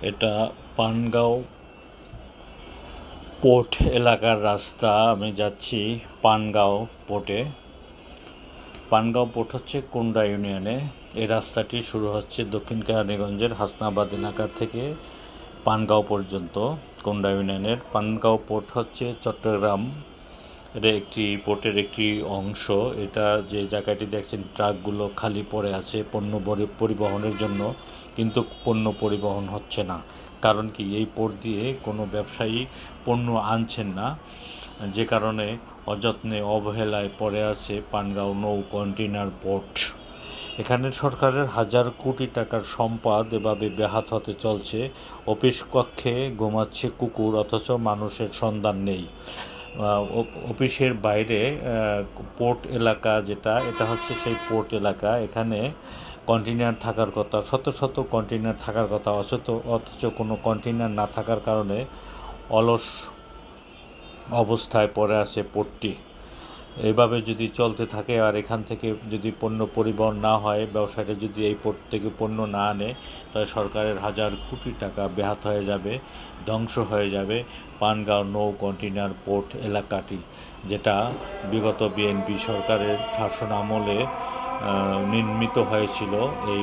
এটা পানগাঁও পোর্ট এলাকার রাস্তা। আমি যাচ্ছি পানগাঁও পোর্টে। পানগাঁও পোর্ট হচ্ছে কুন্ডা ইউনিয়নে। এই রাস্তাটি শুরু হচ্ছে দক্ষিণ কেরানীগঞ্জের হাসনাবাদ এলাকা থেকে পানগাঁও পর্যন্ত। কুন্ডা ইউনিয়নের পানগাঁও পোর্ট হচ্ছে চট্টগ্রাম এটা একটি পোর্টের একটি অংশ। এটা যে জায়গাটি দেখছেন ট্রাকগুলো খালি পড়ে আছে পণ্য পরিবহনের জন্য, কিন্তু পণ্য পরিবহন হচ্ছে না। কারণ কি, এই পোর্ট দিয়ে কোনো ব্যবসায়ী পণ্য আনছেন না, যে কারণে অযত্নে অবহেলায় পড়ে আছে পানগাঁও নৌ কন্টেইনার পোর্ট। এখানে সরকারের হাজার কোটি টাকার সম্পদ এভাবে ব্যাহত হতে চলছে। অফিস কক্ষে ঘুমাচ্ছে কুকুর, অথচ মানুষের সন্ধান নেই। অফিসের বাইরে পোর্ট এলাকা যেটা, এটা হচ্ছে সেই পোর্ট এলাকা। এখানে কন্টেইনার থাকার কথা, শত শত কন্টেইনার থাকার কথা, অথচ কোনো কন্টেইনার না থাকার কারণে অলস অবস্থায় পড়ে আছে পোর্টটি। এইভাবে যদি চলতে থাকে আর এখান থেকে যদি পণ্য পরিবহন না হয়, ব্যবসায়ীরা যদি এই পোর্ট থেকে পণ্য না আনে, তাহলে সরকারের হাজার কোটি টাকা ব্যাহত হয়ে যাবে, ধ্বংস হয়ে যাবে পানগাঁও নৌ কন্টেইনার পোর্ট এলাকাটি, যেটা বিগত বিএনপি সরকারের শাসন আমলে নির্মিত হয়েছিল। এই